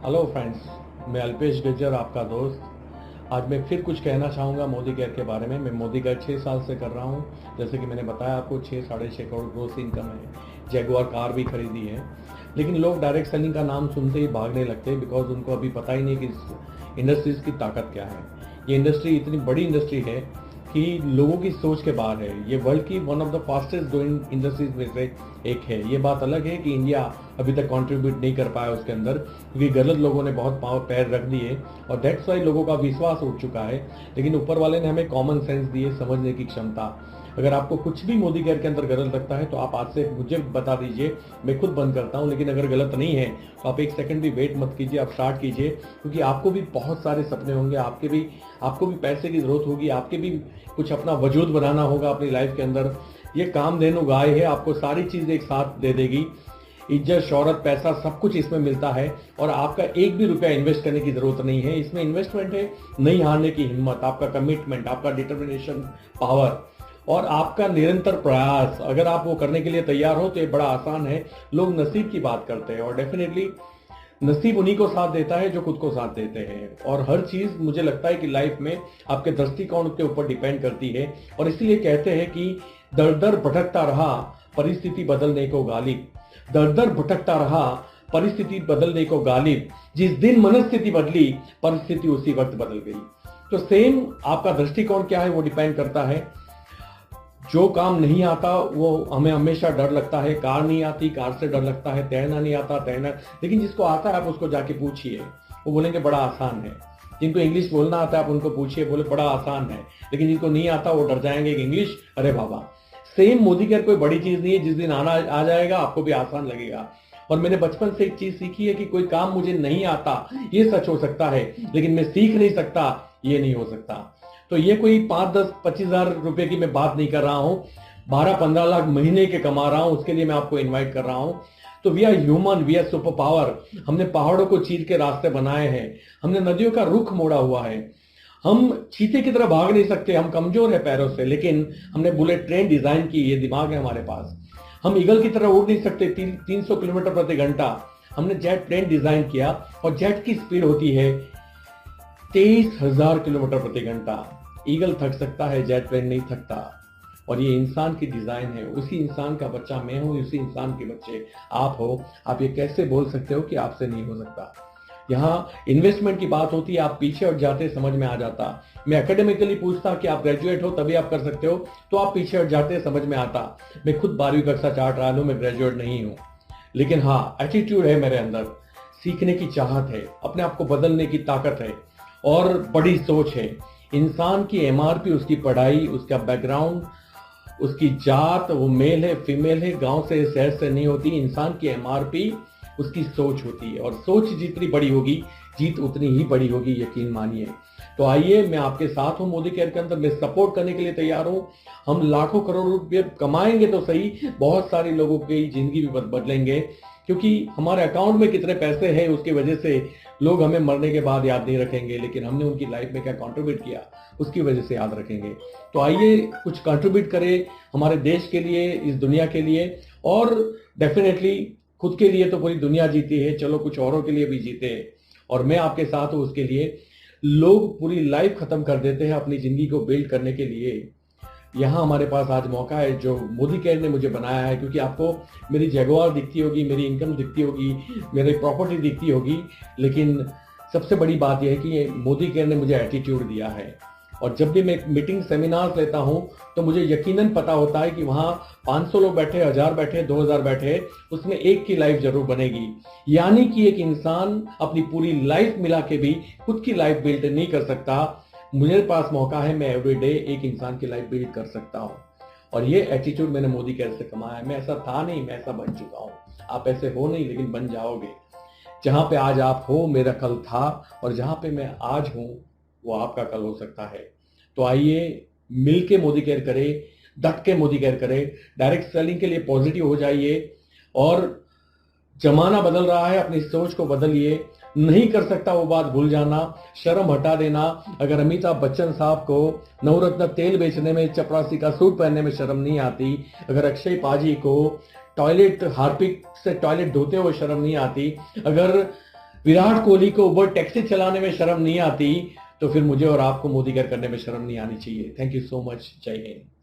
Hello friends, मैं अल्पेश गज्जर आपका दोस्त। आज मैं फिर कुछ कहना चाहूँगा मोदी केयर के बारे में। मैं मोदी केयर 6 साल से कर रहा हूँ। जैसे कि मैंने बताया आपको, 6-6.5 करोड़ ग्रोस इनकम है। जैगुआर कार भी खरीदी है। लेकिन लोग डायरेक्ट सेलिंग का नाम सुनते ही भागने लगते हैं, बिकॉज उनको अभी पता ही नहीं कि इस इंडस्ट्रीज़ की ताकत क्या है। ये इंडस्ट्री इतनी बड़ी इंडस्ट्री है कि लोगों की सोच के बाहर है। ये वर्ल्ड की one of the fastest growing industries में से एक है। ये बात अलग है कि इंडिया अभी तक कंट्रीब्यूट नहीं कर पाया उसके अंदर, क्योंकि गलत लोगों ने बहुत पावर पैर रख दिए और दैट्स वाई लोगों का विश्वास उठ चुका है। लेकिन ऊपर वाले ने हमें कॉमन सेंस दिए, समझने की क्षमता। अगर आपको कुछ भी मोदी केयर के अंदर गलत लगता है तो आप आज से मुझे बता दीजिए, मैं खुद बंद करता हूं। लेकिन अगर गलत नहीं है तो आप एक सेकंड भी वेट मत कीजिए, आप स्टार्ट कीजिए, क्योंकि आपको भी बहुत सारे सपने होंगे, आपको भी पैसे की जरूरत होगी, आपके भी कुछ अपना वजूद बनाना होगा अपनी लाइफ के अंदर। ये कामधेनु गाय है, आपको सारी चीज एक साथ दे देगी। इज्जत, शौहरत, पैसा सब कुछ इसमें मिलता है और आपका एक भी रुपया इन्वेस्ट करने की जरूरत नहीं है। इसमें इन्वेस्टमेंट है नहीं हारने की हिम्मत, आपका कमिटमेंट, आपका डिटर्मिनेशन पावर और आपका निरंतर प्रयास। अगर आप वो करने के लिए तैयार हो तो ये बड़ा आसान है। लोग नसीब की बात करते हैं और डेफिनेटली नसीब उन्हीं को साथ देता है जो खुद को साथ देते हैं। और हर चीज मुझे लगता है कि लाइफ में आपके दृष्टिकोण के ऊपर डिपेंड करती है। और इसलिए कहते हैं कि दर दर भटकता रहा परिस्थिति बदलने को गालिब। दर दर भटकता रहा परिस्थिति बदलने को गालिब। जिस दिन मनस्थिति बदली परिस्थिति उसी वक्त बदल गई। तो सेम आपका दृष्टिकोण क्या है वो डिपेंड करता है। जो काम नहीं आता वो हमें हमेशा डर लगता है। कार नहीं आती, कार से डर लगता है। तैरना नहीं आता, तैरना। लेकिन जिसको आता है आप उसको जाके पूछिए, वो बोलेंगे बड़ा आसान है। जिनको इंग्लिश बोलना आता है आप उनको पूछिए, बोले बड़ा आसान है। लेकिन जिनको नहीं आता वो डर जाएंगे कि इंग्लिश, अरे बाबा। सेम मोदी केयर कोई बड़ी चीज नहीं है। जिस दिन आना आ जाएगा आपको भी आसान लगेगा। और मैंने बचपन से एक चीज सीखी है कि कोई काम मुझे नहीं आता ये सच हो सकता है, लेकिन मैं सीख नहीं सकता ये नहीं हो सकता। तो ये कोई 5-10-25 हजार रुपए की मैं बात नहीं कर रहा हूं। 12-15 लाख महीने के कमा रहा हूं, उसके लिए मैं आपको इन्वाइट कर रहा हूं। तो we are human, we are super power. हमने पहाड़ों को चीर के रास्ते बनाए हैं, हमने नदियों का रुख मोड़ा हुआ है। हम चीते की तरह भाग नहीं सकते, हम कमजोर है पैरों से, लेकिन हमने बुलेट ट्रेन डिजाइन की, ये दिमाग है हमारे पास। हम ईगल की तरह उड़ नहीं सकते 300 किलोमीटर प्रति घंटा, हमने जेट प्लेन डिजाइन किया और जेट की स्पीड होती है 23,000 किलोमीटर प्रति घंटा। ईगल थक सकता है, जेट प्लेन नहीं थकता। और ये इंसान की डिजाइन है। उसी इंसान का बच्चा मैं हूं, उसी इंसान के बच्चे आप हो। आप ये कैसे बोल सकते हो कि आपसे नहीं हो सकता? यहाँ इन्वेस्टमेंट की बात होती है, आप पीछे हट जाते, समझ में आ जाता। मैं एकेडमिकली पूछता कि आप ग्रेजुएट हो तभी आप कर सकते हो, तो आप पीछे हट जाते, समझ में आता। मैं खुद 12वीं कक्षा चार्ट रहा हूं, मैं ग्रेजुएट नहीं हूं। लेकिन हाँ, एटीट्यूड है मेरे अंदर, सीखने की चाहत है, अपने आप को बदलने की ताकत है और बड़ी सोच है। इंसान की एमआरपी उसकी पढ़ाई, उसका बैकग्राउंड, उसकी जात, वो मेल है फीमेल है, गांव से शहर से नहीं होती। इंसान की एमआरपी उसकी सोच होती है और सोच जितनी बड़ी होगी जीत उतनी ही बड़ी होगी, यकीन मानिए। तो आइए, मैं आपके साथ हूं मोदी केयर के अंदर, मैं सपोर्ट करने के लिए तैयार हूं। हम लाखों करोड़ रुपए कमाएंगे तो सही, बहुत सारे लोगों की जिंदगी भी बदलेंगे। क्योंकि हमारे अकाउंट में कितने पैसे हैं उसकी वजह से लोग हमें मरने के बाद याद नहीं रखेंगे, लेकिन हमने उनकी लाइफ में क्या कंट्रीब्यूट किया उसकी वजह से याद रखेंगे। तो आइए कुछ कंट्रीब्यूट करें हमारे देश के लिए, इस दुनिया के लिए, और डेफिनेटली खुद के लिए तो पूरी दुनिया जीती है, चलो कुछ औरों के लिए भी जीते। और मैं आपके साथ हूं उसके लिए। लोग पूरी लाइफ खत्म कर देते हैं अपनी जिंदगी को बिल्ड करने के लिए। यहाँ हमारे पास आज मौका है जो मोदी केयर ने मुझे बनाया है। क्योंकि आपको मेरी जगुआर दिखती होगी, मेरी इनकम दिखती होगी, मेरी प्रॉपर्टी दिखती होगी, लेकिन सबसे बड़ी बात यह है कि मोदी केयर ने मुझे एटीट्यूड दिया है। और जब भी मैं मीटिंग सेमिनार्स लेता हूं तो मुझे यकीनन पता होता है कि वहां 500 लोग बैठे, 1000 बैठे, 2000 बैठे, उसमें एक की लाइफ जरूर बनेगी। यानी कि एक इंसान अपनी पूरी लाइफ मिला के भी खुद की लाइफ बिल्ड नहीं कर सकता। मुझे पास मौका है, मैं एवरीडे एक इंसान की लाइफ बिल्ड कर सकता हूं। और ये एटीट्यूड मैंने मोदी केयर से कमाया है। मैं ऐसा था नहीं, मैं ऐसा बन चुका हूं। आप ऐसे हो नहीं, लेकिन बन जाओगे। जहां पे आज आप हो मेरा कल था, और जहां पे मैं आज हूं वो आपका कल हो सकता है। तो आइए मिलके मोदी केयर करें, डट के मोदी केयर करें। डायरेक्ट सेलिंग के लिए पॉजिटिव हो जाइए। और जमाना बदल रहा है, अपनी सोच को बदलिए। नहीं कर सकता वो बात भूल जाना, शर्म हटा देना। अगर अमिताभ बच्चन साहब को नवरत्न तेल बेचने में, चपरासी का सूट पहनने में शर्म नहीं आती, अगर अक्षय पाजी को टॉयलेट हार्पिक से टॉयलेट धोते हुए शर्म नहीं आती, अगर विराट कोहली को उबर टैक्सी चलाने में शर्म नहीं आती, तो फिर मुझे और आपको मोदी केयर करने में शर्म नहीं आनी चाहिए। Thank you so much. जय हिंद।